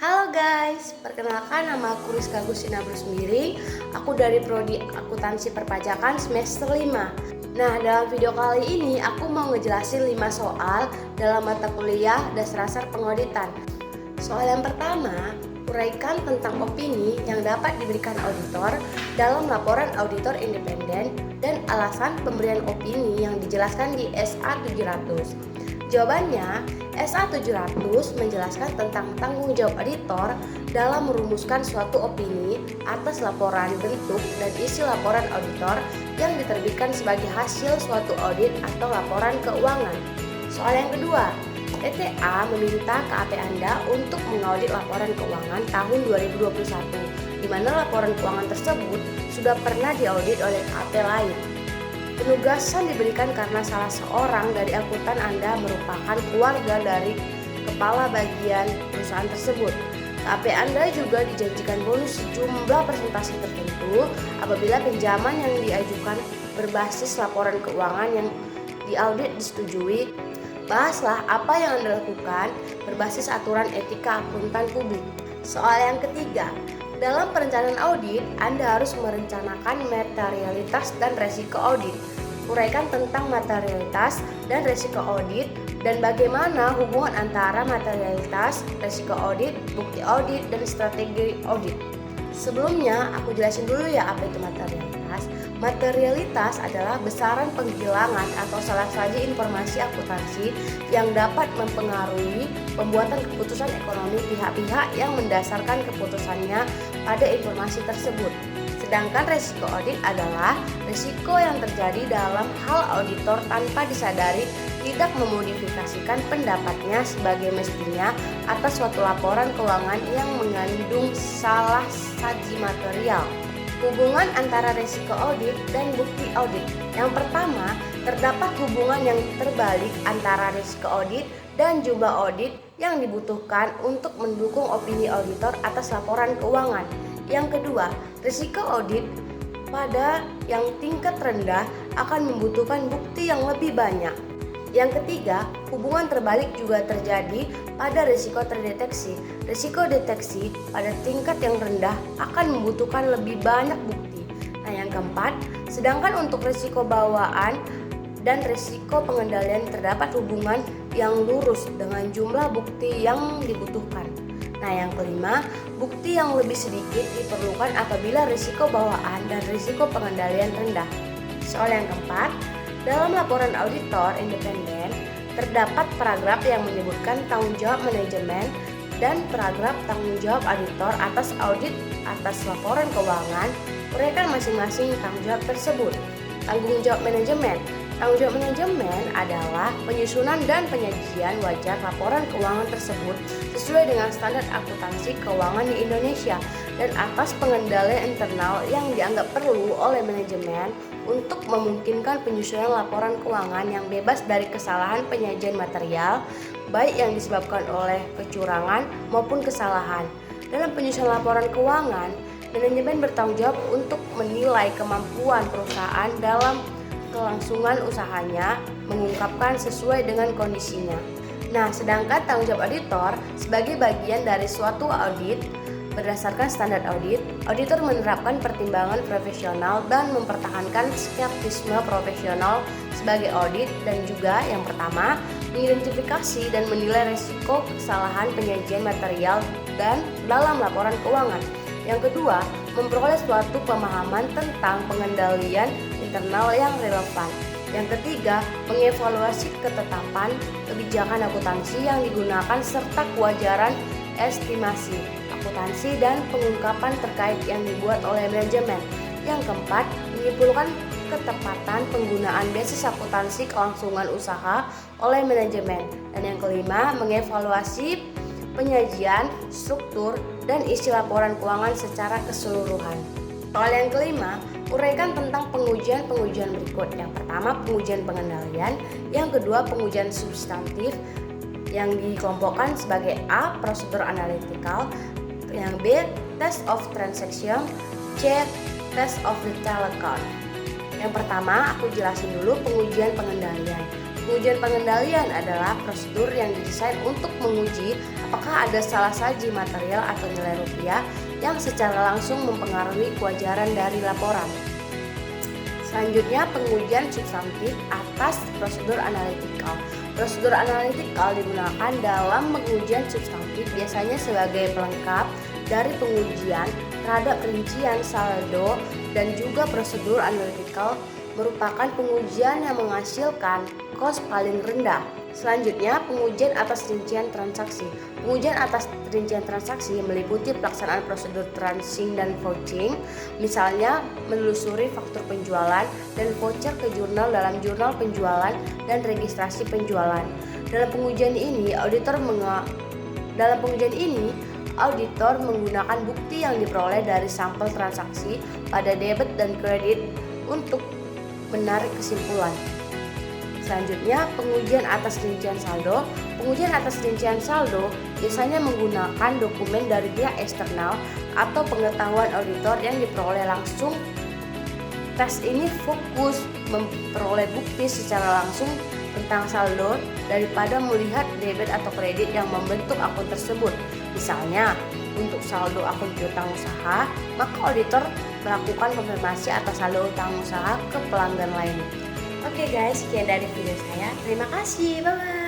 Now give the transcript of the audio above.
Halo guys, perkenalkan nama aku Rizka Gustina Brusmiri. Aku dari Prodi Akuntansi Perpajakan semester 5. Nah, dalam video kali ini aku mau ngejelasin 5 soal dalam mata kuliah Dasar Pengauditan. Soal yang pertama, uraikan tentang opini yang dapat diberikan auditor dalam laporan auditor independen dan alasan pemberian opini yang dijelaskan di SA 700. Jawabannya, SA 700 menjelaskan tentang tanggung jawab auditor dalam merumuskan suatu opini atas laporan bentuk dan isi laporan auditor yang diterbitkan sebagai hasil suatu audit atau laporan keuangan. Soal yang kedua, ETA meminta KAP Anda untuk mengaudit laporan keuangan tahun 2021, di mana laporan keuangan tersebut sudah pernah diaudit oleh KAP lain. Penugasan diberikan karena salah seorang dari akuntan Anda merupakan keluarga dari kepala bagian perusahaan tersebut. KAP Anda juga dijanjikan bonus sejumlah persentase tertentu apabila pinjaman yang diajukan berbasis laporan keuangan yang diaudit disetujui. Bahaslah apa yang Anda lakukan berbasis aturan etika akuntan publik. Soal yang ketiga, dalam perencanaan audit, Anda harus merencanakan materialitas dan resiko audit. Uraikan tentang materialitas dan resiko audit dan bagaimana hubungan antara materialitas, resiko audit, bukti audit, dan strategi audit. Sebelumnya, aku jelasin dulu ya apa itu materialitas. Materialitas adalah besaran penghilangan atau salah saji informasi akuntansi yang dapat mempengaruhi pembuatan keputusan ekonomi pihak-pihak yang mendasarkan keputusannya pada informasi tersebut. Sedangkan resiko audit adalah risiko yang terjadi dalam hal auditor tanpa disadari tidak memodifikasikan pendapatnya sebagai mestinya atas suatu laporan keuangan yang mengandung salah saji material. Hubungan antara risiko audit dan bukti audit. Yang pertama, terdapat hubungan yang terbalik antara risiko audit dan jumlah audit yang dibutuhkan untuk mendukung opini auditor atas laporan keuangan. Yang kedua, risiko audit pada yang tingkat rendah akan membutuhkan bukti yang lebih banyak. Yang ketiga, hubungan terbalik juga terjadi pada risiko terdeteksi. Risiko deteksi pada tingkat yang rendah akan membutuhkan lebih banyak bukti. Nah, yang keempat, sedangkan untuk risiko bawaan dan risiko pengendalian terdapat hubungan yang lurus dengan jumlah bukti yang dibutuhkan. Nah, yang kelima, bukti yang lebih sedikit diperlukan apabila risiko bawaan dan risiko pengendalian rendah. Soal yang keempat, dalam laporan auditor independen, terdapat paragraf yang menyebutkan tanggung jawab manajemen dan paragraf tanggung jawab auditor atas audit atas laporan keuangan. Uraikan masing-masing tanggung jawab tersebut. Tanggung jawab manajemen. Tanggung jawab manajemen adalah penyusunan dan penyajian wajar laporan keuangan tersebut sesuai dengan standar akuntansi keuangan di Indonesia dan atas pengendalian internal yang dianggap perlu oleh manajemen untuk memungkinkan penyusunan laporan keuangan yang bebas dari kesalahan penyajian material, baik yang disebabkan oleh kecurangan maupun kesalahan. Dalam penyusunan laporan keuangan, manajemen bertanggung jawab untuk menilai kemampuan perusahaan dalam kelangsungan usahanya, mengungkapkan sesuai dengan kondisinya. Nah, sedangkan tanggung jawab auditor sebagai bagian dari suatu audit berdasarkan standar audit, auditor menerapkan pertimbangan profesional dan mempertahankan skeptisme profesional sebagai audit dan juga yang pertama, mengidentifikasi dan menilai risiko kesalahan penyajian material dan dalam laporan keuangan. Yang kedua, memperoleh suatu pemahaman tentang pengendalian internal yang relevan. Yang ketiga, mengevaluasi ketetapan kebijakan akuntansi yang digunakan serta kewajaran estimasi akuntansi dan pengungkapan terkait yang dibuat oleh manajemen. Yang keempat, menyimpulkan ketepatan penggunaan basis akuntansi kelangsungan usaha oleh manajemen. Dan yang kelima, mengevaluasi penyajian, struktur, dan isi laporan keuangan secara keseluruhan. Soal yang kelima, uraikan tentang pengujian berikut. Yang pertama, pengujian pengendalian. Yang kedua, pengujian substantif yang dikelompokkan sebagai A. Prosedur analytical, yang B. Test of transaction, C. Test of detail account. Yang pertama, aku jelasin dulu pengujian pengendalian. Pengujian pengendalian adalah prosedur yang didesain untuk menguji apakah ada salah saji material atau nilai rupiah yang secara langsung mempengaruhi kewajaran dari laporan. Selanjutnya, pengujian substantif atas prosedur analitikal. Prosedur analitikal digunakan dalam pengujian substantif biasanya sebagai pelengkap dari pengujian terhadap rincian saldo, dan juga prosedur analitikal merupakan pengujian yang menghasilkan kos paling rendah. Selanjutnya, pengujian atas rincian transaksi. Pengujian atas rincian transaksi meliputi pelaksanaan prosedur tracing dan vouching, misalnya menelusuri faktur penjualan dan voucher ke jurnal dalam jurnal penjualan dan registrasi penjualan. Dalam pengujian ini, auditor menggunakan bukti yang diperoleh dari sampel transaksi pada debit dan kredit untuk menarik kesimpulan. Selanjutnya, pengujian atas rincian saldo. Pengujian atas rincian saldo biasanya menggunakan dokumen dari pihak eksternal atau pengetahuan auditor yang diperoleh langsung. Tes ini fokus memperoleh bukti secara langsung tentang saldo daripada melihat debit atau kredit yang membentuk akun tersebut. Misalnya, untuk saldo akun piutang usaha, maka auditor melakukan konfirmasi atas saldo utang usaha ke pelanggan lain. Oke guys, sekian dari video saya. Terima kasih, bye-bye.